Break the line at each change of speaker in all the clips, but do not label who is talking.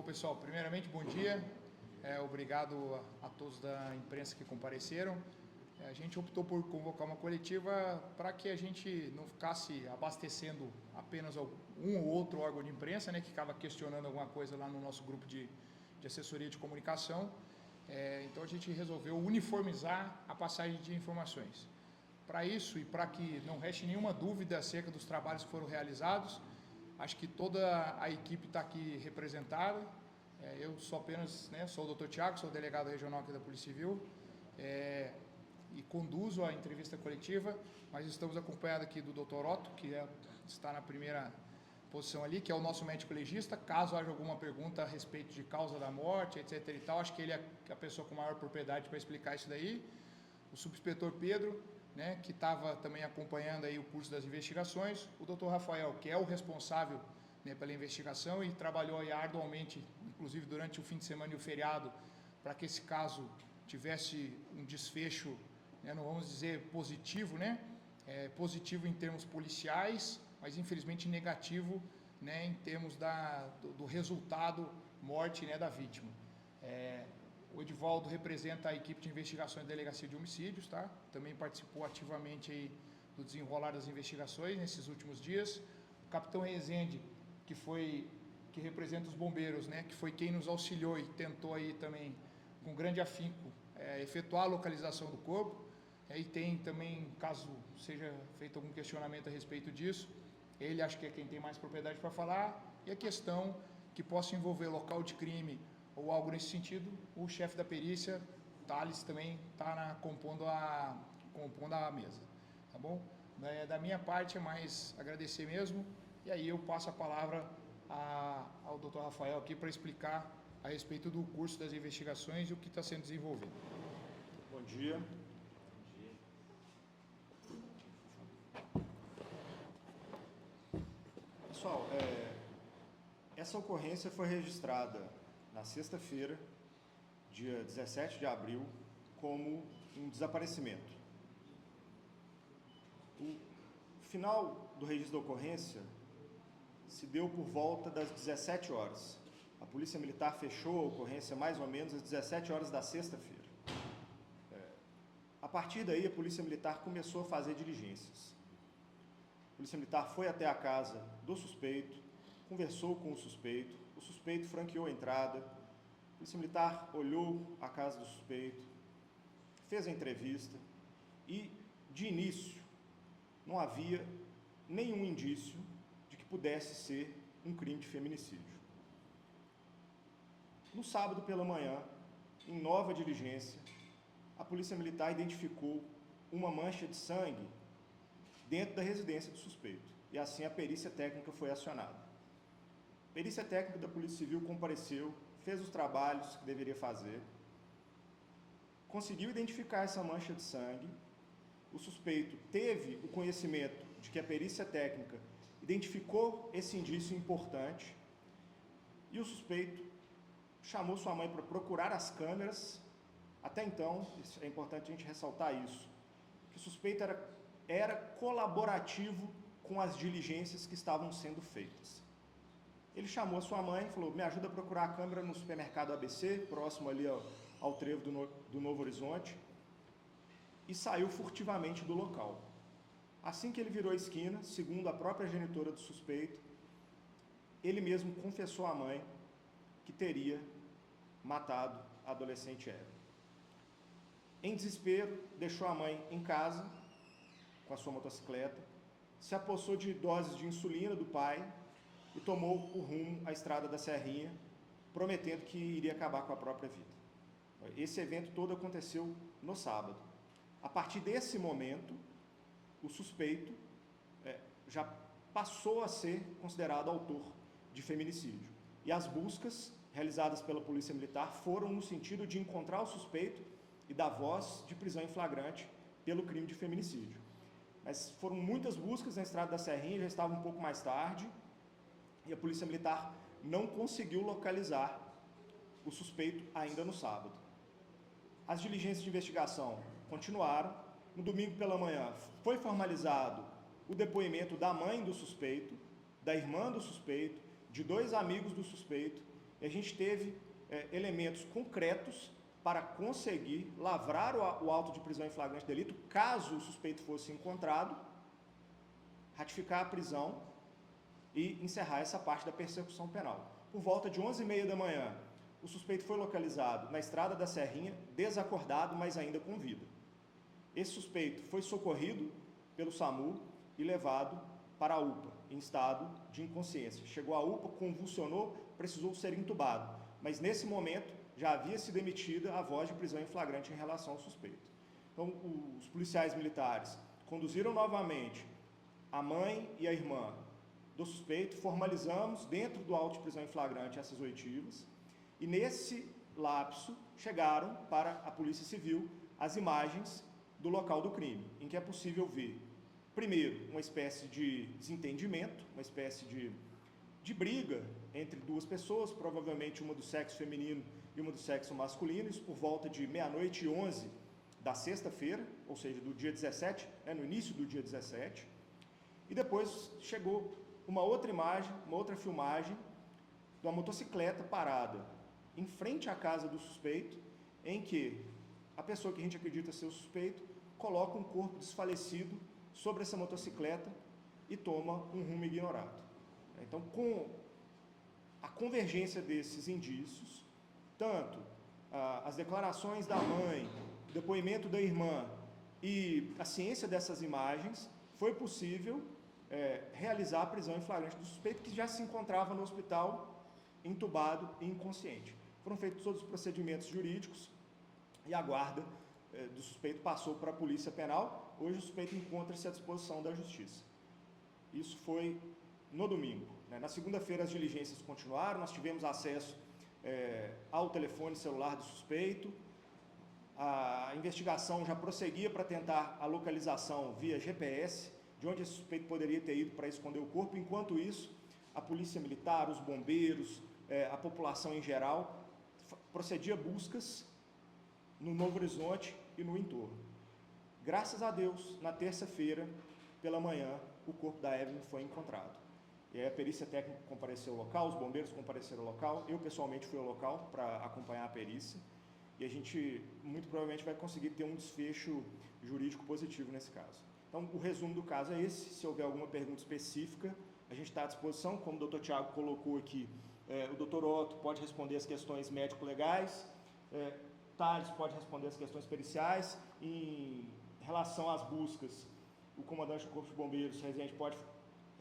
pessoal, primeiramente, bom dia. Obrigado a todos da imprensa que compareceram. A gente optou por convocar uma coletiva para que a gente não ficasse abastecendo apenas um ou outro órgão de imprensa, né, que ficava questionando alguma coisa lá no nosso grupo de assessoria de comunicação. Então a gente resolveu uniformizar a passagem de informações. Para isso e para que não reste nenhuma dúvida acerca dos trabalhos que foram realizados, acho que toda a equipe está aqui representada. Eu sou apenas, sou o Dr. Tiago, sou o delegado regional aqui da Polícia Civil e conduzo a entrevista coletiva, mas estamos acompanhados aqui do Dr. Otto, que está na primeira posição ali, que é o nosso médico legista. Caso haja alguma pergunta a respeito de causa da morte, etc. e tal, acho que ele é a pessoa com maior propriedade para explicar isso daí. O subinspetor Pedro, que estava também acompanhando aí o curso das investigações, o Dr. Rafael, que é o responsável pela investigação e trabalhou aí arduamente, inclusive durante o fim de semana e o feriado, para que esse caso tivesse um desfecho, não vamos dizer positivo, positivo em termos policiais, mas infelizmente negativo, em termos do resultado morte, da vítima. O Edivaldo representa a equipe de investigações da Delegacia de Homicídios, tá? Também participou ativamente aí do desenrolar das investigações nesses últimos dias. O capitão Rezende, que representa os bombeiros, que foi quem nos auxiliou e tentou aí também, com grande afinco, efetuar a localização do corpo. E tem também, caso seja feito algum questionamento a respeito disso, ele acho que é quem tem mais propriedade para falar. E a questão que possa envolver local de crime ou algo nesse sentido, o chefe da perícia, Thales, também está compondo a mesa, tá bom? Da minha parte é mais agradecer mesmo, e aí eu passo a palavra ao Dr. Rafael aqui para explicar a respeito do curso das investigações e o que está sendo desenvolvido.
Bom dia. Pessoal, essa ocorrência foi registrada na sexta-feira, dia 17 de abril, como um desaparecimento. O final do registro da ocorrência se deu por volta das 17 horas. A Polícia Militar fechou a ocorrência mais ou menos às 17 horas da sexta-feira. A partir daí, a Polícia Militar começou a fazer diligências. A Polícia Militar foi até a casa do suspeito, conversou com o suspeito franqueou a entrada, a Polícia Militar olhou a casa do suspeito, fez a entrevista e, de início, não havia nenhum indício de que pudesse ser um crime de feminicídio. No sábado pela manhã, em nova diligência, a Polícia Militar identificou uma mancha de sangue dentro da residência do suspeito, e assim a perícia técnica foi acionada. A perícia técnica da Polícia Civil compareceu, fez os trabalhos que deveria fazer, conseguiu identificar essa mancha de sangue. O suspeito teve o conhecimento de que a perícia técnica identificou esse indício importante e o suspeito chamou sua mãe para procurar as câmeras. Até então, é importante a gente ressaltar isso, que o suspeito era colaborativo com as diligências que estavam sendo feitas. Ele chamou a sua mãe e falou: me ajuda a procurar a câmera no supermercado ABC, próximo ali ao trevo do Novo Horizonte, e saiu furtivamente do local. Assim que ele virou a esquina, segundo a própria genitora do suspeito, ele mesmo confessou à mãe que teria matado a adolescente Eva. Em desespero, deixou a mãe em casa com a sua motocicleta, se apossou de doses de insulina do pai e tomou o rumo à estrada da Serrinha, prometendo que iria acabar com a própria vida. Esse evento todo aconteceu no sábado. A partir desse momento, o suspeito já passou a ser considerado autor de feminicídio. E as buscas realizadas pela Polícia Militar foram no sentido de encontrar o suspeito e dar voz de prisão em flagrante pelo crime de feminicídio. Mas foram muitas buscas na estrada da Serrinha, já estava um pouco mais tarde, e a Polícia Militar não conseguiu localizar o suspeito ainda no sábado. As diligências de investigação continuaram. No domingo pela manhã foi formalizado o depoimento da mãe do suspeito, da irmã do suspeito, de 2 amigos do suspeito e a gente teve elementos concretos para conseguir lavrar o auto de prisão em flagrante delito, caso o suspeito fosse encontrado, ratificar a prisão e encerrar essa parte da persecução penal. Por volta de 11h30 da manhã, o suspeito foi localizado na Estrada da Serrinha, desacordado, mas ainda com vida. Esse suspeito foi socorrido pelo SAMU e levado para a UPA, em estado de inconsciência. Chegou à UPA, convulsionou, precisou ser entubado, mas nesse momento já havia sido emitida a voz de prisão em flagrante em relação ao suspeito. Então, os policiais militares conduziram novamente a mãe e a irmã do suspeito, formalizamos dentro do auto de prisão em flagrante essas oitivas, e nesse lapso chegaram para a Polícia Civil as imagens do local do crime, em que é possível ver, primeiro, uma espécie de desentendimento, uma espécie de briga entre duas pessoas, provavelmente uma do sexo feminino e uma do sexo masculino, isso por volta de 00h11 da sexta-feira, ou seja, do dia 17, no início do dia 17, e depois chegou uma outra imagem, uma outra filmagem de uma motocicleta parada em frente à casa do suspeito, em que a pessoa que a gente acredita ser o suspeito coloca um corpo desfalecido sobre essa motocicleta e toma um rumo ignorado. Então, com a convergência desses indícios, tanto as declarações da mãe, o depoimento da irmã e a ciência dessas imagens, foi possível realizar a prisão em flagrante do suspeito, que já se encontrava no hospital, entubado e inconsciente. Foram feitos todos os procedimentos jurídicos e a guarda do suspeito passou para a Polícia Penal. Hoje o suspeito encontra-se à disposição da Justiça. Isso foi no domingo. Na segunda-feira as diligências continuaram, nós tivemos acesso ao telefone celular do suspeito, a investigação já prosseguia para tentar a localização via GPS, de onde esse suspeito poderia ter ido para esconder o corpo. Enquanto isso, a Polícia Militar, os bombeiros, a população em geral, procedia buscas no Novo Horizonte e no entorno. Graças a Deus, na terça-feira, pela manhã, o corpo da Evelyn foi encontrado. E aí a perícia técnica compareceu ao local, os bombeiros compareceram ao local, eu pessoalmente fui ao local para acompanhar a perícia, e a gente muito provavelmente vai conseguir ter um desfecho jurídico positivo nesse caso. Então, o resumo do caso é esse. Se houver alguma pergunta específica, a gente está à disposição. Como o Dr. Tiago colocou aqui, o Dr. Otto pode responder as questões médico-legais, Thales pode responder as questões periciais. Em relação às buscas, o comandante do Corpo de Bombeiros, Rezende, pode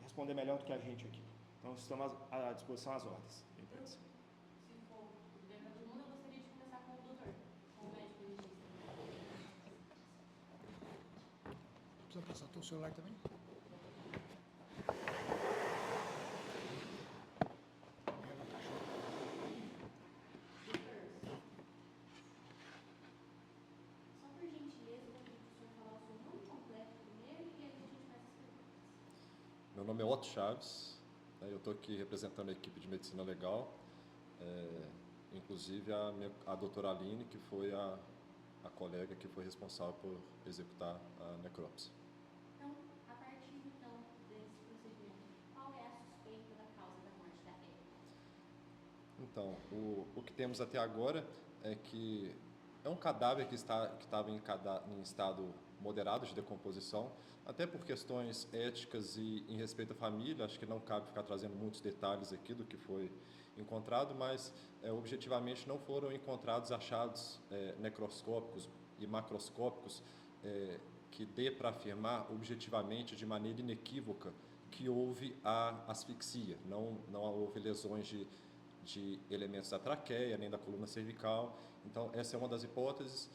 responder melhor do que a gente aqui. Então, estamos à disposição às ordens.
Se for bem para todo mundo, eu gostaria de começar com o doutor, com o médico legista.
Precisa passar o celular também?
Só por gentileza, eu queria que o senhor falasse o nome completo primeiro e aí a gente faz as perguntas.
Meu nome é Otto Chaves, eu estou aqui representando a equipe de Medicina Legal, inclusive a doutora Aline, que foi a colega que foi responsável por executar a necrópsia.
Então, a partir então desse procedimento, qual é a suspeita da causa da morte da Evelyn?
Então, o que temos até agora é que é um cadáver que estava em estado moderado de decomposição, até por questões éticas e em respeito à família. Acho que não cabe ficar trazendo muitos detalhes aqui do que foi encontrado, mas objetivamente não foram encontrados achados necroscópicos e macroscópicos que dê para afirmar objetivamente, de maneira inequívoca, que houve a asfixia. Não houve lesões de elementos da traqueia, nem da coluna cervical. Então, essa é uma das hipóteses.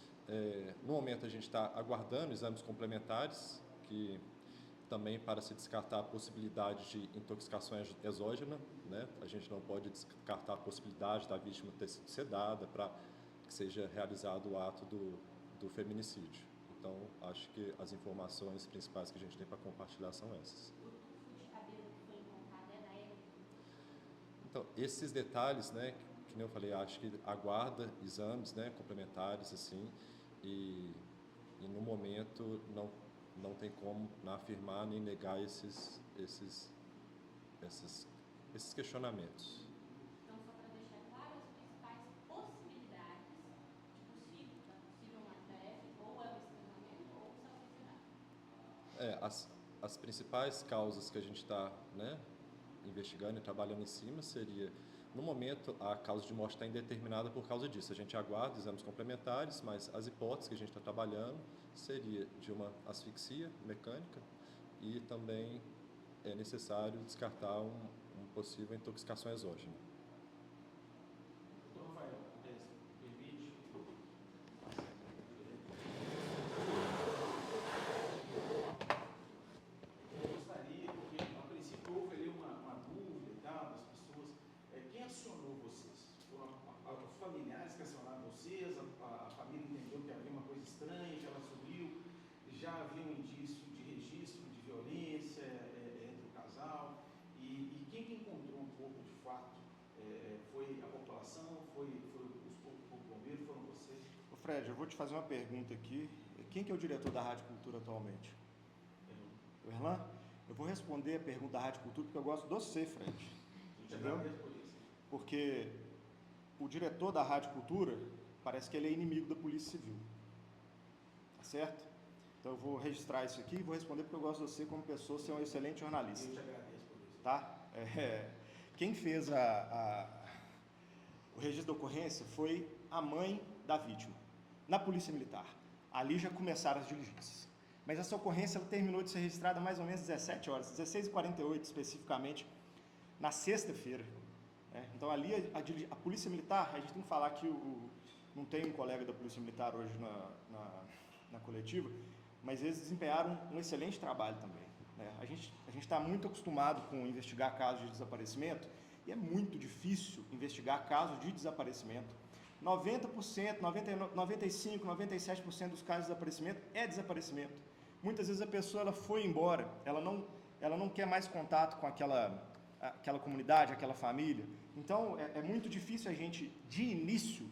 No momento, a gente está aguardando exames complementares, que também para se descartar a possibilidade de intoxicação exógena, né? A gente não pode descartar a possibilidade da vítima ter sido sedada para que seja realizado o ato do feminicídio. Então, acho que as informações principais que a gente tem para compartilhar são essas.
O tufo de cabelo que foi encontrado é da Evelyn?
Então, esses detalhes, né, que nem eu falei, acho que aguarda exames, né, complementares, assim, e no momento não tem como afirmar nem negar esses questionamentos.
Então, só para deixar claro,
As principais causas que a gente está, né, investigando e trabalhando em cima seria, no momento, a causa de morte está indeterminada por causa disso. A gente aguarda exames complementares, mas as hipóteses que a gente está trabalhando seria de uma asfixia mecânica e também é necessário descartar um possível intoxicação exógena.
Doutor Rafael, permite? Eu gostaria, porque a princípio houve ali uma dúvida e tal das pessoas. Quem acionou vocês? Foram os familiares que acionaram vocês? A família entendeu que havia uma coisa estranha, que ela subiu? Já havia um indício de registro de violência entre o casal? E quem que encontrou um corpo de fato? Foi a população? Foi os bombeiros? Foram vocês?
Ô Fred, eu vou te fazer uma pergunta aqui. Quem que é o diretor da Rádio Cultura atualmente? O Erlan? Eu vou responder a pergunta da Rádio Cultura porque eu gosto de você, Fred. Entendeu? Porque o diretor da Rádio Cultura parece que ele é inimigo da Polícia Civil. Tá certo? Então eu vou registrar isso aqui e vou responder porque eu gosto de você como pessoa, você é um excelente jornalista.
Eu te agradeço por isso.
Tá? Quem fez o registro da ocorrência foi a mãe da vítima, na Polícia Militar. Ali já começaram as diligências. Mas essa ocorrência ela terminou de ser registrada mais ou menos 17 horas, 16h48 especificamente, na sexta-feira. Então ali a Polícia Militar, a gente tem que falar que não tem um colega da Polícia Militar hoje na coletiva, mas eles desempenharam um excelente trabalho também. A gente está muito acostumado com investigar casos de desaparecimento e é muito difícil investigar casos de desaparecimento. 90%, 95%, 97% dos casos de desaparecimento é desaparecimento. Muitas vezes a pessoa ela foi embora, ela não quer mais contato com aquela comunidade, aquela família. Então é muito difícil a gente, de início,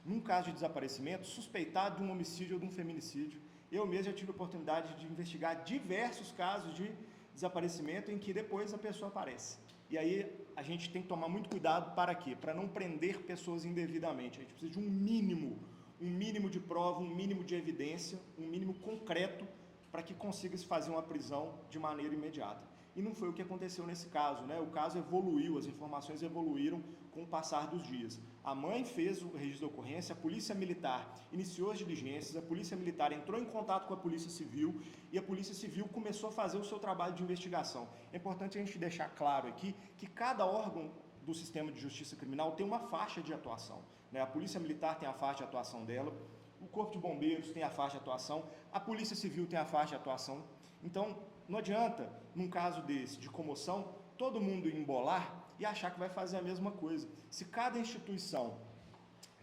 num caso de desaparecimento, suspeitar de um homicídio ou de um feminicídio. Eu mesmo já tive a oportunidade de investigar diversos casos de desaparecimento em que depois a pessoa aparece. E aí a gente tem que tomar muito cuidado para quê? Para não prender pessoas indevidamente. A gente precisa de um mínimo de prova, um mínimo de evidência, um mínimo concreto para que consiga se fazer uma prisão de maneira imediata. E não foi o que aconteceu nesse caso, né? O caso evoluiu, as informações evoluíram com o passar dos dias. A mãe fez o registro da ocorrência, a Polícia Militar iniciou as diligências, a Polícia Militar entrou em contato com a Polícia Civil e a Polícia Civil começou a fazer o seu trabalho de investigação. É importante a gente deixar claro aqui que cada órgão do sistema de justiça criminal tem uma faixa de atuação, né? A Polícia Militar tem a faixa de atuação dela, o Corpo de Bombeiros tem a faixa de atuação, a Polícia Civil tem a faixa de atuação. Então, não adianta, num caso desse, de comoção, todo mundo embolar e achar que vai fazer a mesma coisa. Se cada instituição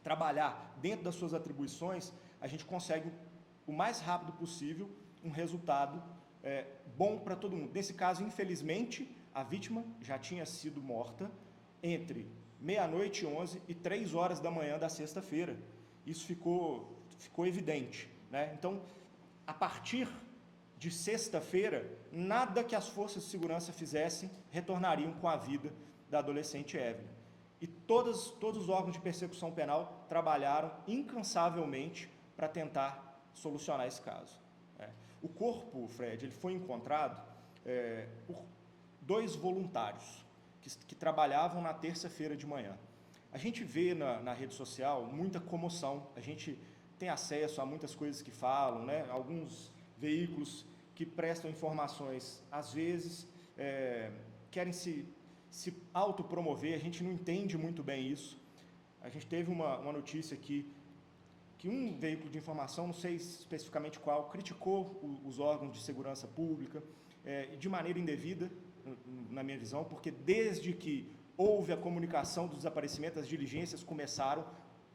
trabalhar dentro das suas atribuições, a gente consegue, o mais rápido possível, um resultado bom para todo mundo. Nesse caso, infelizmente, a vítima já tinha sido morta entre 00h11 e 3h da manhã da sexta-feira. Isso ficou evidente, né? Então, a partir de sexta-feira, nada que as forças de segurança fizessem retornariam com a vida da adolescente Evelyn. E todos os órgãos de persecução penal trabalharam incansavelmente para tentar solucionar esse caso. O corpo, Fred, ele foi encontrado por 2 voluntários que trabalhavam na terça-feira de manhã. A gente vê na rede social muita comoção, a gente tem acesso a muitas coisas que falam, né? Alguns veículos que prestam informações, às vezes, querem se autopromover, a gente não entende muito bem isso. A gente teve uma notícia aqui, que um veículo de informação, não sei especificamente qual, criticou os órgãos de segurança pública, de maneira indevida, na minha visão, porque desde que houve a comunicação do desaparecimento, as diligências começaram,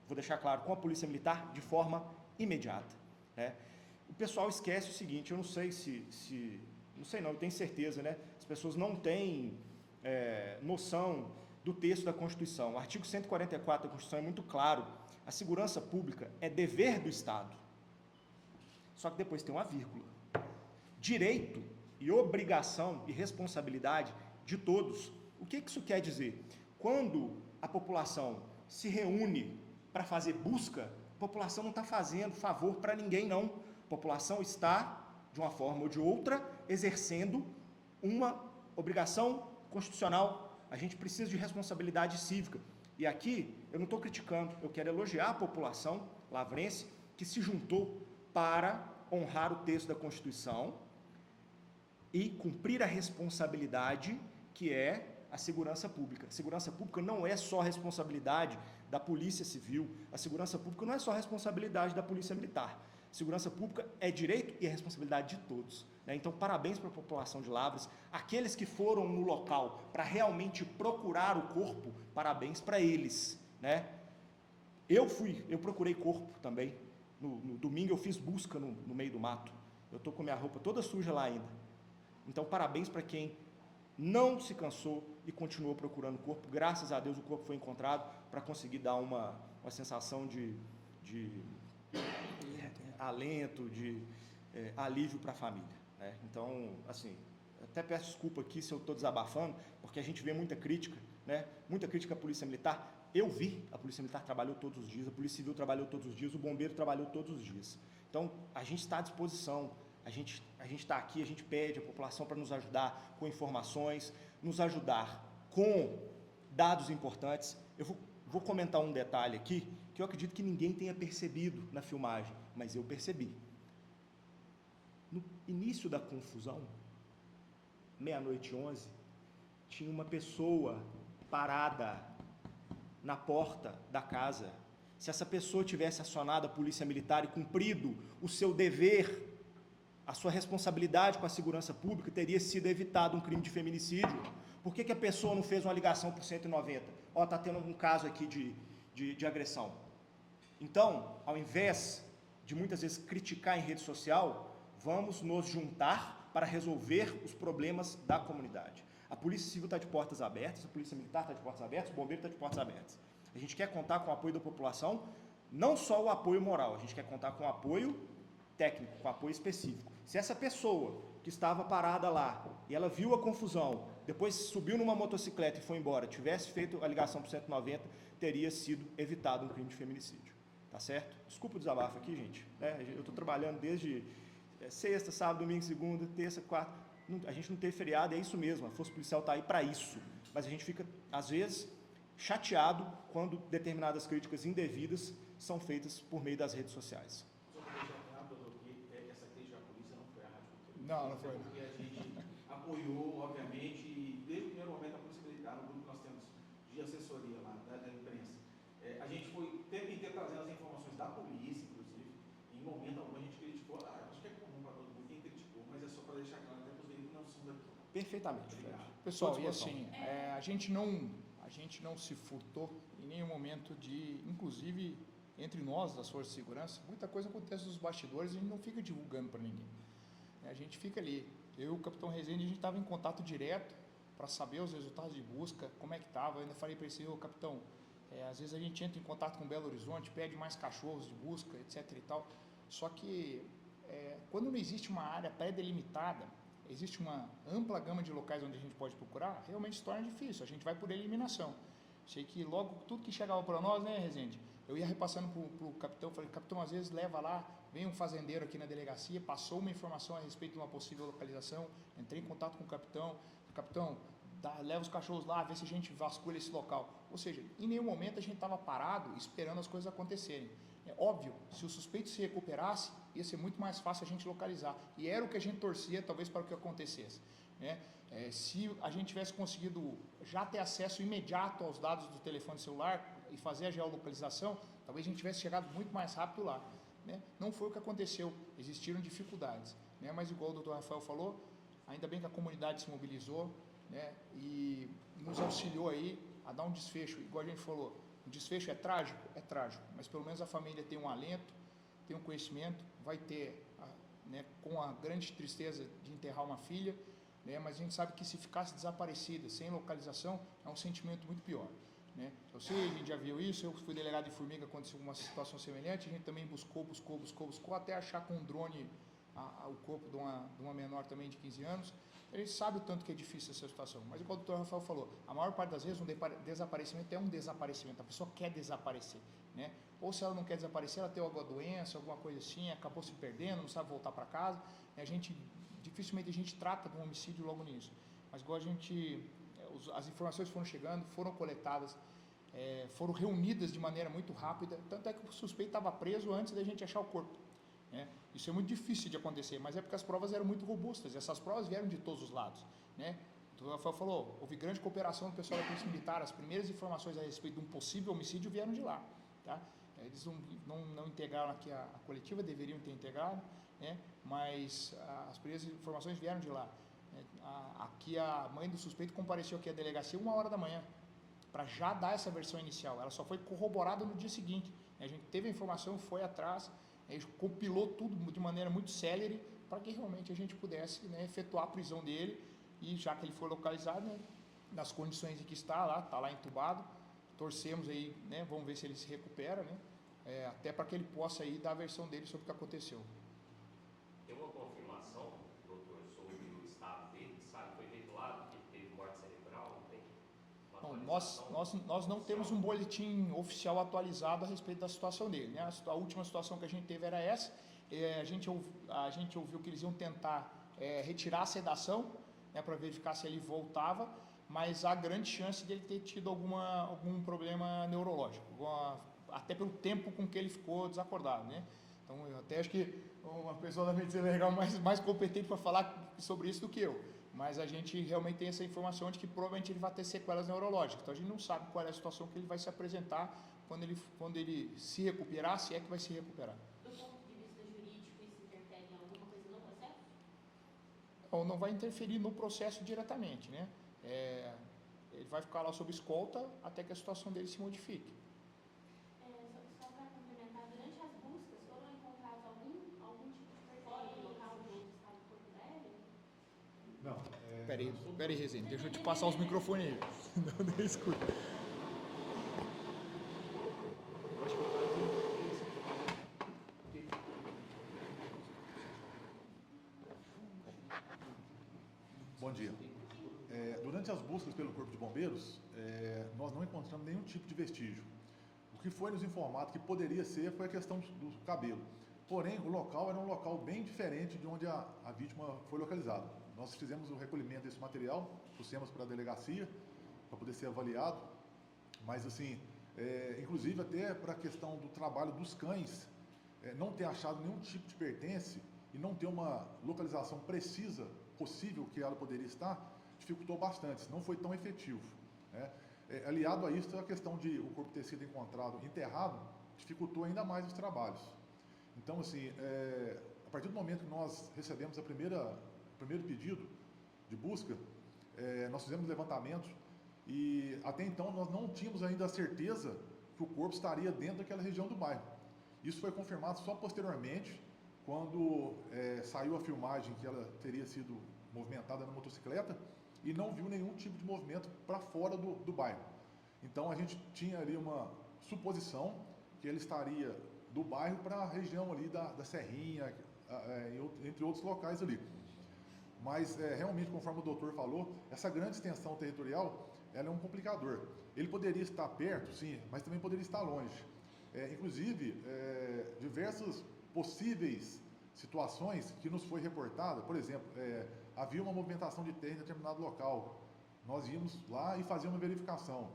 vou deixar claro, com a Polícia Militar, de forma imediata, né? O pessoal esquece o seguinte, eu não sei não sei não, eu tenho certeza, né? As pessoas não têm noção do texto da Constituição. O artigo 144 da Constituição é muito claro, a segurança pública é dever do Estado. Só que depois tem uma vírgula. Direito e obrigação e responsabilidade de todos. O que isso quer dizer? Quando a população se reúne para fazer busca, a população não está fazendo favor para ninguém, não. A população está de uma forma ou de outra, exercendo uma obrigação constitucional. A gente precisa de responsabilidade cívica. E aqui, eu não estou criticando, eu quero elogiar a população lavrense que se juntou para honrar o texto da Constituição e cumprir a responsabilidade que é a segurança pública. A segurança pública não é só responsabilidade da Polícia Civil, a segurança pública não é só responsabilidade da Polícia Militar. A segurança pública é direito e é responsabilidade de todos, né? Então, parabéns para a população de Lavras, aqueles que foram no local para realmente procurar o corpo, parabéns para eles, né? Eu procurei corpo também. No domingo eu fiz busca no meio do mato. Eu estou com minha roupa toda suja lá ainda. Então, parabéns para quem não se cansou e continuou procurando o corpo. Graças a Deus o corpo foi encontrado para conseguir dar uma sensação de alento, de alívio para a família, né? Então, assim, até peço desculpa aqui se eu estou desabafando, porque a gente vê muita crítica, né? Muita crítica à Polícia Militar. Eu vi, a Polícia Militar trabalhou todos os dias, a Polícia Civil trabalhou todos os dias, o Bombeiro trabalhou todos os dias. Então, a gente está à disposição, a gente está aqui, a gente pede à população para nos ajudar com informações, nos ajudar com dados importantes. Eu vou comentar um detalhe aqui, que eu acredito que ninguém tenha percebido na filmagem, mas eu percebi. No início da confusão, 00:11, tinha uma pessoa parada na porta da casa. Se essa pessoa tivesse acionado a Polícia Militar e cumprido o seu dever, a sua responsabilidade com a segurança pública, teria sido evitado um crime de feminicídio. Por que a pessoa não fez uma ligação por 190? Ó, está tendo um caso aqui de agressão. Então, ao invés de muitas vezes criticar em rede social, vamos nos juntar para resolver os problemas da comunidade. A Polícia Civil está de portas abertas, a Polícia Militar está de portas abertas, o Bombeiro está de portas abertas. A gente quer contar com o apoio da população, não só o apoio moral, a gente quer contar com o apoio técnico, com o apoio específico. Se essa pessoa que estava parada lá e ela viu a confusão, depois subiu numa motocicleta e foi embora, tivesse feito a ligação por 190, teria sido evitado um crime de feminicídio. Tá certo? Desculpa o desabafo aqui, gente, né? Eu estou trabalhando desde sexta, sábado, domingo, segunda, terça, quarta. A gente não tem feriado, é isso mesmo, a Força Policial está aí para isso. Mas a gente fica, às vezes, chateado quando determinadas críticas indevidas são feitas por meio das redes sociais.
Só para deixar claro, doutor, que essa crítica à polícia não foi a Rádio Cultura.
Não foi.
Porque a gente apoiou, obviamente, e desde o primeiro momento a Polícia Militar, no grupo que nós temos de assessoria lá, da imprensa, a gente foi o tempo inteiro trazendo as informações da polícia, inclusive, em momento algum a gente criticou, acho que é comum para todo mundo quem criticou, mas é só para deixar claro, até para os veículos que não são daqui.
Perfeitamente.
Obrigado.
Pessoal, e assim, a gente não se furtou em nenhum momento de, inclusive, entre nós das Forças de Segurança, muita coisa acontece nos bastidores e a gente não fica divulgando para ninguém. A gente fica ali, eu e o Capitão Rezende, a gente estava em contato direto para saber os resultados de busca, como é que estava. Eu ainda falei para ele, ô Capitão, às vezes a gente entra em contato com Belo Horizonte, pede mais cachorros de busca, etc e tal, só que quando não existe uma área pré-delimitada, existe uma ampla gama de locais onde a gente pode procurar, realmente se torna difícil, a gente vai por eliminação. Sei que logo, tudo que chegava para nós, né, Rezende, eu ia repassando para o capitão, falei, capitão, às vezes leva lá, vem um fazendeiro aqui na delegacia, passou uma informação a respeito de uma possível localização, entrei em contato com o capitão, leva os cachorros lá, vê se a gente vasculha esse local. Ou seja, em nenhum momento a gente estava parado esperando as coisas acontecerem. É óbvio, se o suspeito se recuperasse, ia ser muito mais fácil a gente localizar. E era o que a gente torcia, talvez, para o que acontecesse, né? Se a gente tivesse conseguido já ter acesso imediato aos dados do telefone celular e fazer a geolocalização, talvez a gente tivesse chegado muito mais rápido lá, né? Não foi o que aconteceu, existiram dificuldades, né? Mas igual o doutor Rafael falou, ainda bem que a comunidade se mobilizou, né? E nos auxiliou aí a dar um desfecho, igual a gente falou, o desfecho é trágico, mas pelo menos a família tem um alento, tem um conhecimento, vai ter, né, com a grande tristeza de enterrar uma filha, né, mas a gente sabe que se ficasse desaparecida, sem localização, é um sentimento muito pior, né? Eu sei, a gente já viu isso, eu fui delegado de Formiga, aconteceu uma situação semelhante, a gente também buscou, até achar com um drone o corpo de uma menor também de 15 anos, a A gente sabe o tanto que é difícil essa situação, mas igual o doutor Rafael falou, a maior parte das vezes um desaparecimento é um desaparecimento, a pessoa quer desaparecer, né? Ou se ela não quer desaparecer, ela tem alguma doença, alguma coisa assim, acabou se perdendo, não sabe voltar para casa, dificilmente a gente trata de um homicídio logo nisso, mas igual as informações foram chegando, foram coletadas, foram reunidas de maneira muito rápida, tanto é que o suspeito estava preso antes da gente achar o corpo, né? Isso é muito difícil de acontecer, mas é porque as provas eram muito robustas, e essas provas vieram de todos os lados, né? O Rafael falou, houve grande cooperação do pessoal da Polícia Militar, as primeiras informações a respeito de um possível homicídio vieram de lá, tá? Eles não integraram aqui a coletiva, deveriam ter integrado, né? Mas as primeiras informações vieram de lá. Aqui a mãe do suspeito compareceu aqui à delegacia 1h da manhã, para já dar essa versão inicial, ela só foi corroborada no dia seguinte, a gente teve a informação, foi atrás, a gente compilou tudo de maneira muito célere, para que realmente a gente pudesse, né, efetuar a prisão dele, e já que ele foi localizado, né, nas condições em que está lá entubado, torcemos aí, né, vamos ver se ele se recupera, né, até para que ele possa aí dar a versão dele sobre o que aconteceu.
Tem uma confirmação, doutor, sobre o estado dele, sabe? Foi veiculado que ele teve morte cerebral, não tem?
Não, nós não temos um boletim oficial atualizado a respeito da situação dele, né? A última situação que a gente teve era essa, a gente ouviu que eles iam tentar retirar a sedação, né, para verificar se ele voltava, mas há grande chance dele ter tido algum problema neurológico, até pelo tempo com que ele ficou desacordado, né? Então, eu até acho que uma pessoa da medicina legal mais competente para falar sobre isso do que eu, mas a gente realmente tem essa informação de que provavelmente ele vai ter sequelas neurológicas, então a gente não sabe qual é a situação que ele vai se apresentar quando ele se recuperar, se é que vai se recuperar.
Do ponto de vista jurídico, isso interfere em alguma coisa no processo?
Não vai interferir no processo diretamente, né? Ele vai ficar lá sob escolta até que a situação dele se modifique.
Só para complementar, durante as buscas foram encontrados algum tipo de pertença no local onde estava o corpo dele?
Não.
Peraí, Rezende, deixa eu te passar os microfones aí. Não escuta.
Bom dia. Durante as buscas pelo Corpo de Bombeiros, nós não encontramos nenhum tipo de vestígio. O que foi nos informado que poderia ser foi a questão do cabelo. Porém, o local era um local bem diferente de onde a vítima foi localizada. Nós fizemos o recolhimento desse material, trouxemos para a delegacia para poder ser avaliado, mas assim, inclusive até para a questão do trabalho dos cães, não ter achado nenhum tipo de pertence e não ter uma localização precisa possível que ela poderia estar, dificultou bastante, não foi tão efetivo, né? Aliado a isso, a questão de o corpo ter sido encontrado enterrado, dificultou ainda mais os trabalhos. Então, assim, a partir do momento que nós recebemos o primeiro pedido de busca, nós fizemos levantamento e até então nós não tínhamos ainda a certeza que o corpo estaria dentro daquela região do bairro. Isso foi confirmado só posteriormente, quando saiu a filmagem que ela teria sido movimentada na motocicleta e não viu nenhum tipo de movimento para fora do bairro. Então a gente tinha ali uma suposição que ele estaria do bairro para a região ali da Serrinha, entre outros locais ali. Mas realmente, conforme o doutor falou, essa grande extensão territorial, ela é um complicador. Ele poderia estar perto, sim, mas também poderia estar longe. Inclusive, diversas possíveis situações que nos foi reportada, por exemplo, havia uma movimentação de terra em determinado local, nós íamos lá e fazíamos uma verificação.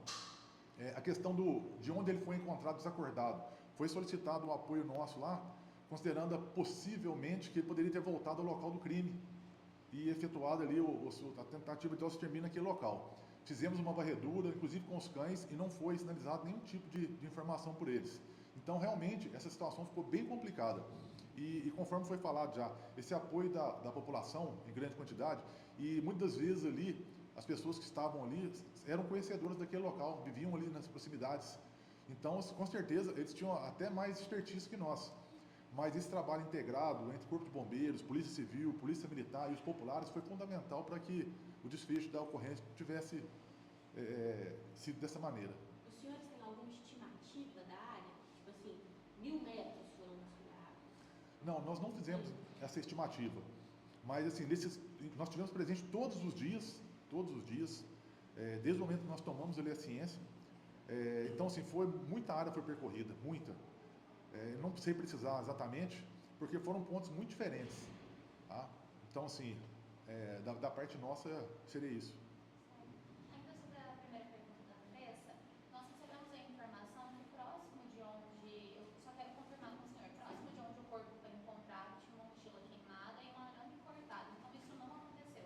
A questão de onde ele foi encontrado desacordado, foi solicitado um apoio nosso lá, considerando possivelmente que ele poderia ter voltado ao local do crime e efetuado ali a tentativa de extermínio naquele local. Fizemos uma varredura, inclusive com os cães, e não foi sinalizado nenhum tipo de informação por eles. Então, realmente, essa situação ficou bem complicada. E conforme foi falado já, esse apoio da população em grande quantidade, e muitas vezes ali, as pessoas que estavam ali eram conhecedoras daquele local, viviam ali nas proximidades. Então, com certeza, eles tinham até mais expertise que nós. Mas esse trabalho integrado entre Corpo de Bombeiros, Polícia Civil, Polícia Militar e os populares foi fundamental para que o desfecho da ocorrência tivesse sido dessa maneira.
Os senhores têm alguma estimativa da área? Tipo assim, 1000 metros foram considerados?
Não, nós não fizemos essa estimativa. Mas, assim, nós tivemos presente todos os dias, desde o momento que nós tomamos ali a ciência. Então, assim, muita área foi percorrida, muita. Não sei precisar exatamente, porque foram pontos muito diferentes. Tá? Então, assim, da parte nossa, seria isso.
Ainda sobre a primeira pergunta da Andressa, nós recebemos a informação que próximo de onde, eu só quero confirmar com o senhor, próximo de onde o corpo foi encontrado, tinha uma mochila queimada e um arame cortado. Então, isso não aconteceu.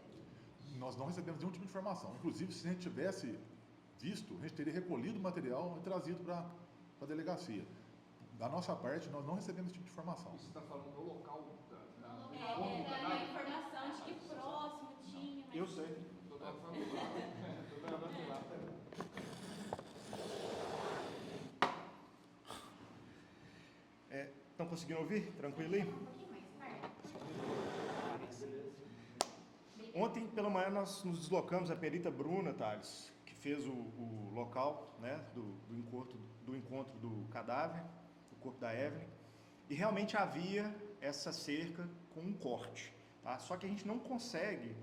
Nós não recebemos nenhum tipo de informação. Inclusive, se a gente tivesse visto, a gente teria recolhido o material e trazido para a delegacia. Da nossa parte, nós não recebemos esse tipo de informação.
Você está falando do local da
A informação de que próximo tinha, mas...
Eu sei. Estão conseguindo ouvir? Tranquilo aí?
Um pouquinho mais perto.
Ontem pela manhã nós nos deslocamos, a perita Bruna Tales, que fez o local, né, do encontro do cadáver, do corpo da Evelyn, e realmente havia essa cerca com um corte. Tá? Só que a gente não consegue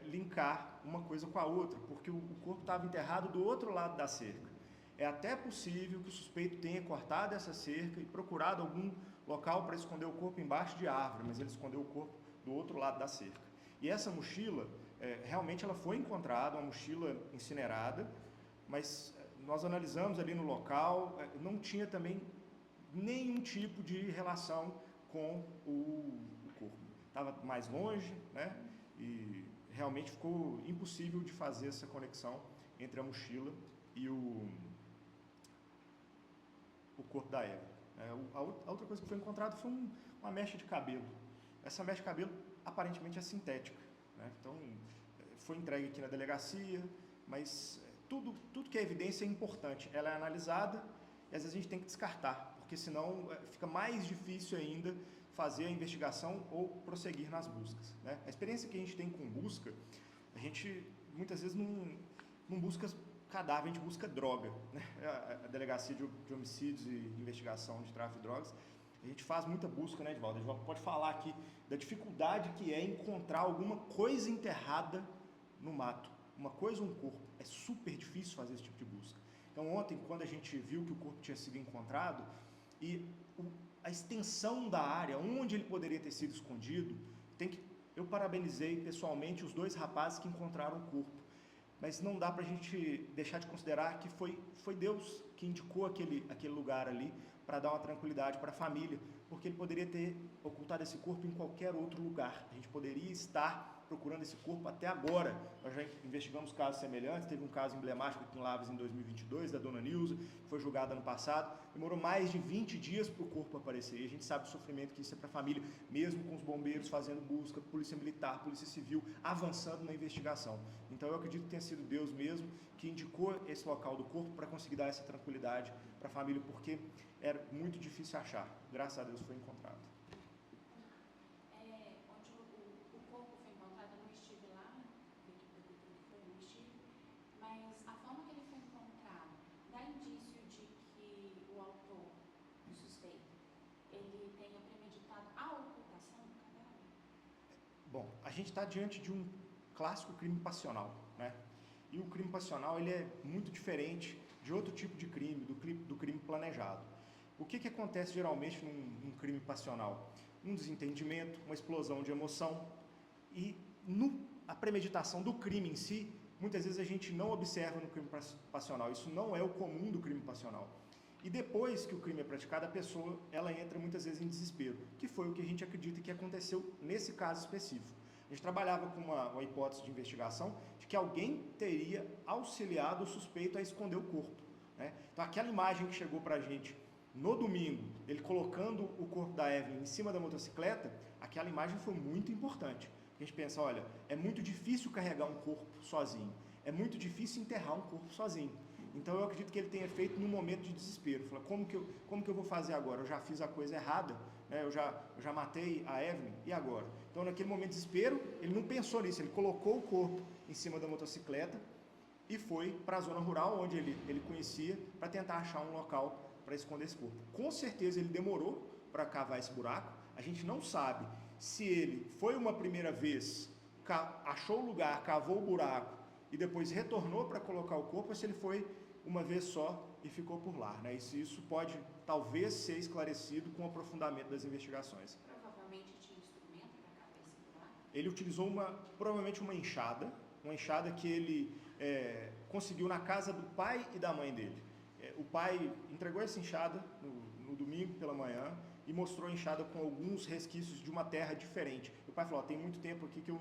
linkar uma coisa com a outra, porque o corpo estava enterrado do outro lado da cerca. É até possível que o suspeito tenha cortado essa cerca e procurado algum local para esconder o corpo embaixo de árvore, mas ele escondeu o corpo do outro lado da cerca. E essa mochila, realmente ela foi encontrada, uma mochila incinerada, mas nós analisamos ali no local, não tinha também nenhum tipo de relação com o corpo. Estava mais longe, né? E realmente ficou impossível de fazer essa conexão entre a mochila e o corpo da Eva. A outra coisa que foi encontrada foi uma mecha de cabelo. Essa mecha de cabelo aparentemente é sintética, né? Então foi entregue aqui na delegacia, mas tudo que é evidência é importante. Ela é analisada e às vezes a gente tem que descartar, porque senão fica mais difícil ainda fazer a investigação ou prosseguir nas buscas, né? A experiência que a gente tem com busca, a gente muitas vezes não busca cadáver, a gente busca droga, né? A delegacia de homicídios e investigação de tráfico de drogas, a gente faz muita busca, né, Edvaldo? Edvaldo pode falar aqui da dificuldade que é encontrar alguma coisa enterrada no mato, uma coisa, um corpo. É super difícil fazer esse tipo de busca. Então ontem, quando a gente viu que o corpo tinha sido encontrado e a extensão da área onde ele poderia ter sido escondido, eu parabenizei pessoalmente os 2 rapazes que encontraram o corpo. Mas não dá para a gente deixar de considerar que foi Deus que indicou aquele lugar ali para dar uma tranquilidade para a família, porque ele poderia ter ocultado esse corpo em qualquer outro lugar. A gente poderia estar procurando esse corpo até agora. Nós já investigamos casos semelhantes, teve um caso emblemático aqui em Lavras em 2022, da dona Nilza, que foi julgada ano passado, demorou mais de 20 dias para o corpo aparecer, e a gente sabe o sofrimento que isso é para a família, mesmo com os bombeiros fazendo busca, polícia militar, polícia civil, avançando na investigação. Então eu acredito que tenha sido Deus mesmo que indicou esse local do corpo para conseguir dar essa tranquilidade para a família, porque era muito difícil achar. Graças a Deus foi encontrado.
Onde o corpo foi encontrado, eu não estive lá, não estive, mas a forma que ele foi encontrado dá indício de que o autor, o suspeito, ele tenha premeditado a ocultação do cadáver?
Bom, a gente está diante de um clássico crime passional, né? E o crime passional ele é muito diferente de outro tipo de crime, do crime planejado. O que acontece geralmente num crime passional? Um desentendimento, uma explosão de emoção e a premeditação do crime em si, muitas vezes a gente não observa no crime passional. Isso não é o comum do crime passional. E depois que o crime é praticado, a pessoa ela entra muitas vezes em desespero, que foi o que a gente acredita que aconteceu nesse caso específico. A gente trabalhava com uma hipótese de investigação de que alguém teria auxiliado o suspeito a esconder o corpo, né? Então aquela imagem que chegou para a gente no domingo, ele colocando o corpo da Evelyn em cima da motocicleta, aquela imagem foi muito importante. A gente pensa, olha, é muito difícil carregar um corpo sozinho, é muito difícil enterrar um corpo sozinho. Então eu acredito que ele tenha feito num momento de desespero. Fala, como que eu vou fazer agora? Eu já fiz a coisa errada, né? Eu já matei a Evelyn, e agora? Então naquele momento de desespero, ele não pensou nisso, ele colocou o corpo em cima da motocicleta e foi para a zona rural, onde ele conhecia, para tentar achar um local para esconder esse corpo. Com certeza ele demorou para cavar esse buraco, a gente não sabe se ele foi uma primeira vez, achou o lugar, cavou o buraco e depois retornou para colocar o corpo, ou se ele foi uma vez só e ficou por lá, né? Isso pode talvez ser esclarecido com o aprofundamento das investigações.
Provavelmente tinha instrumento para cavar esse buraco?
Ele utilizou provavelmente uma enxada que ele conseguiu na casa do pai e da mãe dele. O pai entregou essa enxada no domingo pela manhã e mostrou a enxada com alguns resquícios de uma terra diferente. O pai falou, tem muito tempo aqui que eu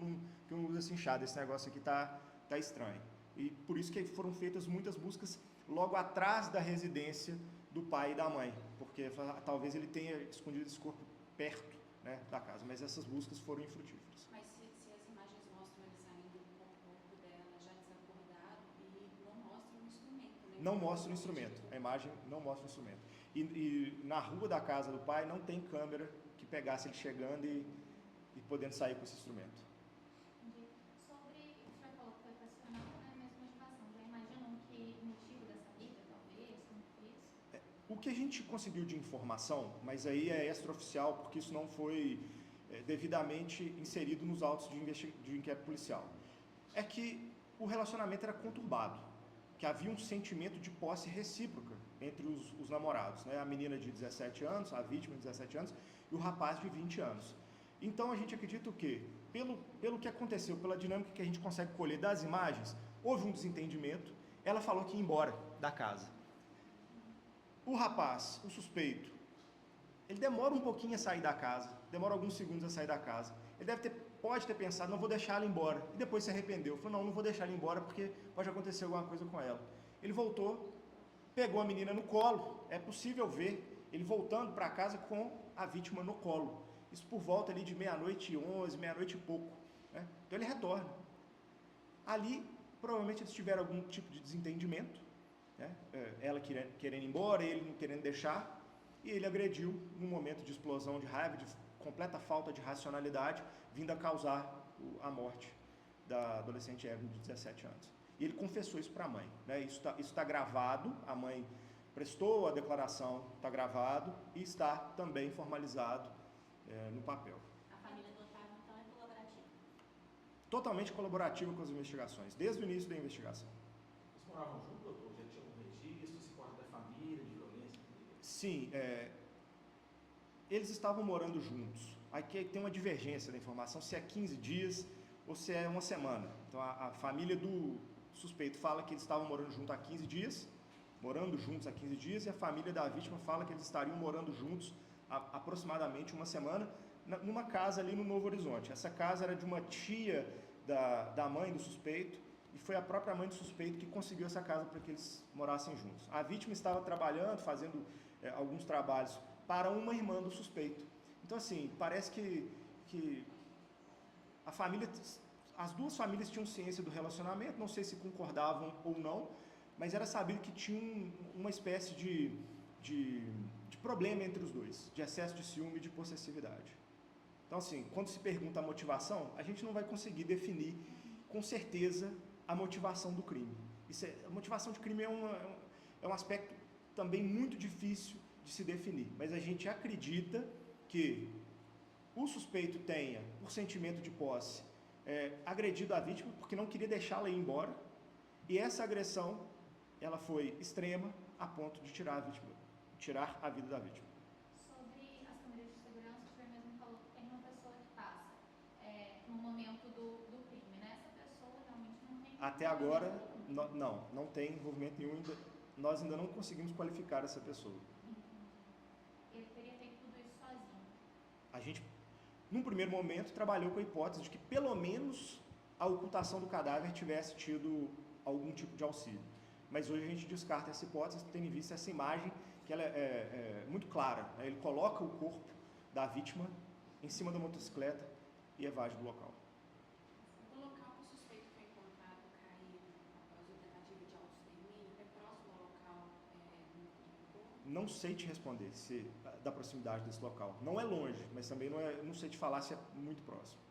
não uso essa enxada, esse negócio aqui tá estranho. E por isso que foram feitas muitas buscas logo atrás da residência do pai e da mãe, porque talvez ele tenha escondido esse corpo perto, né, da casa, mas essas buscas foram infrutíferas.
Mas se as imagens mostram ele saindo com o corpo dela já desacordado e não mostram o instrumento, né?
Não mostra o instrumento, a imagem não mostra o instrumento. E na rua da casa do pai não tem câmera que pegasse ele chegando e podendo sair com esse instrumento.
Sobre, o senhor falou que foi passional, né, mas motivação, já imaginou que motivo dessa briga, talvez, como foi isso?
O que a gente conseguiu de informação, mas aí é extraoficial, porque isso não foi devidamente inserido nos autos de inquérito policial, é que o relacionamento era conturbado, que havia um sentimento de posse recíproca entre os namorados, né? A menina de 17 anos, a vítima de 17 anos, e o rapaz de 20 anos. Então a gente acredita o quê? Pelo que aconteceu, pela dinâmica que a gente consegue colher das imagens, houve um desentendimento, ela falou que ia embora da casa. O rapaz, o suspeito, ele demora um pouquinho a sair da casa, demora alguns segundos a sair da casa. Ele pode ter pensado, não vou deixar ela embora, e depois se arrependeu. Falou, não vou deixar ela embora porque pode acontecer alguma coisa com ela. Ele voltou, pegou a menina no colo, é possível ver ele voltando para casa com a vítima no colo. Isso por volta ali de 00h11, 00h e pouco, né? Então ele retorna. Ali, provavelmente eles tiveram algum tipo de desentendimento, né? Ela querendo ir embora, ele não querendo deixar, e ele agrediu num momento de explosão de raiva, de completa falta de racionalidade, vindo a causar a morte da adolescente Evelyn de 17 anos. E ele confessou isso para a mãe, né? Isso está gravado, a mãe prestou a declaração, está gravado e está também formalizado no papel.
A família do Otávio, então, é colaborativa?
Totalmente colaborativa com as investigações, desde o início da investigação.
Eles moravam juntos, doutor? Já tinha algum registro? Se importa da família, de violência?
Sim, eles estavam morando juntos. Aqui tem uma divergência da informação, se é 15 dias ou se é uma semana. Então, a família do suspeito fala que eles estavam morando juntos há 15 dias, e a família da vítima fala que eles estariam morando juntos há aproximadamente uma semana, numa casa ali no Novo Horizonte. Essa casa era de uma tia da mãe do suspeito, e foi a própria mãe do suspeito que conseguiu essa casa para que eles morassem juntos. A vítima estava trabalhando, fazendo alguns trabalhos para uma irmã do suspeito. Então, assim, parece que as duas famílias tinham ciência do relacionamento, não sei se concordavam ou não, mas era sabido que tinha uma espécie de problema entre os dois, de excesso de ciúme e de possessividade. Então, assim, quando se pergunta a motivação, a gente não vai conseguir definir com certeza a motivação do crime. A motivação de crime é um aspecto também muito difícil de se definir, mas a gente acredita que o suspeito tenha, por sentimento de posse, agredido a vítima porque não queria deixá-la ir embora, e essa agressão ela foi extrema a ponto de tirar a vida da vítima.
Sobre as câmeras de segurança, o senhor mesmo falou que tem uma pessoa que passa no momento do crime, né? Essa pessoa realmente não tem...
Até agora, não tem envolvimento nenhum, nós ainda não conseguimos qualificar essa pessoa.
Ele teria feito tudo isso sozinho?
A gente, num primeiro momento, trabalhou com a hipótese de que pelo menos a ocultação do cadáver tivesse tido algum tipo de auxílio. Mas hoje a gente descarta essa hipótese, tendo em vista essa imagem, que ela é muito clara, né? Ele coloca o corpo da vítima em cima da motocicleta e evade do local.
O local que o suspeito foi encontrado caído após a tentativa de autoextermínio é próximo ao local do corpo?
Não sei te responder da proximidade desse local. Não é longe, mas também não sei te falar se é muito próximo.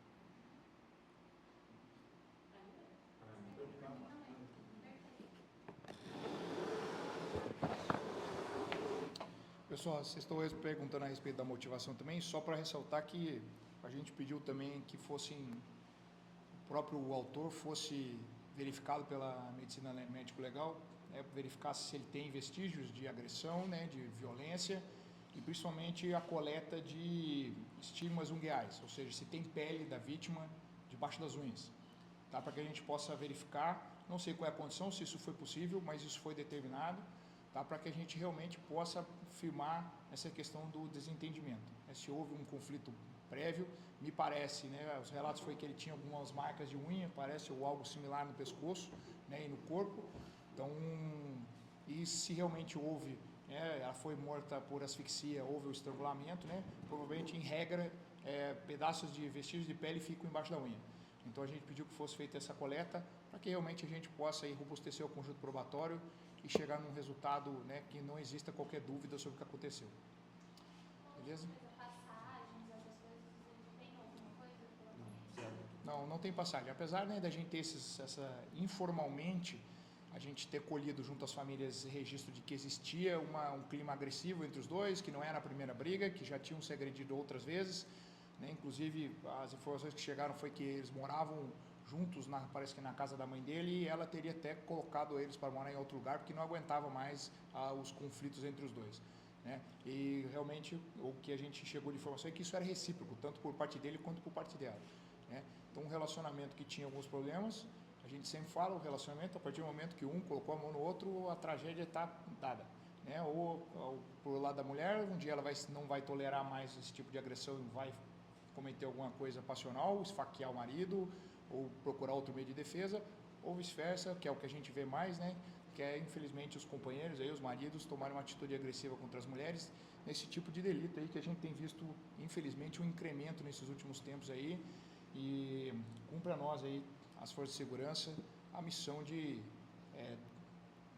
Pessoal, vocês estão perguntando a respeito da motivação também, só para ressaltar que A gente pediu também que o próprio autor fosse verificado pela medicina médico-legal, né, verificasse se ele tem vestígios de agressão, né, de violência, e principalmente a coleta de estigmas ungueais, ou seja, se tem pele da vítima debaixo das unhas, tá? Para que a gente possa verificar, não sei qual é a condição, se isso foi possível, mas isso foi determinado, tá? Para que a gente realmente possa firmar essa questão do desentendimento, né? Se houve um conflito prévio, me parece, né, os relatos foi que ele tinha algumas marcas de unha, parece, ou algo similar no pescoço, né, e no corpo, então, e se realmente houve, ela foi morta por asfixia, houve o estrangulamento, né? Provavelmente, em regra, pedaços de vestígios de pele ficam embaixo da unha. Então, a gente pediu que fosse feita essa coleta para que realmente a gente possa aí robustecer o conjunto probatório e chegar num resultado, né, que não exista qualquer dúvida sobre o que aconteceu. Beleza?
Passagens, essas coisas, tem alguma coisa?
Não tem passagem. Apesar, né, da gente ter informalmente, a gente ter colhido junto às famílias registro de que existia um clima agressivo entre os dois, que não era a primeira briga, que já tinham se agredido outras vezes, né? Inclusive, as informações que chegaram foi que eles moravam juntos, parece que na casa da mãe dele, e ela teria até colocado eles para morar em outro lugar, porque não aguentava mais os conflitos entre os dois, né? E realmente o que a gente chegou de informação é que isso era recíproco, tanto por parte dele quanto por parte dela, né? Então, um relacionamento que tinha alguns problemas, a gente sempre fala, o relacionamento, a partir do momento que um colocou a mão no outro, a tragédia está dada, né? Ou por lado da mulher, um dia ela não vai tolerar mais esse tipo de agressão e vai cometer alguma coisa passional, esfaquear o marido, ou procurar outro meio de defesa, ou vice-versa, que é o que a gente vê mais, né? Que é, infelizmente, os companheiros, aí, os maridos, tomarem uma atitude agressiva contra as mulheres, nesse tipo de delito aí que a gente tem visto, infelizmente, um incremento nesses últimos tempos aí, e cumpre a nós aí, as forças de segurança, a missão de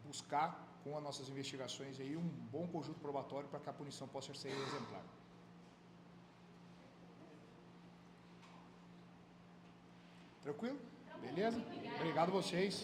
buscar, com as nossas investigações, aí, um bom conjunto probatório para que a punição possa ser exemplar. Tranquilo? Beleza? Obrigado a vocês.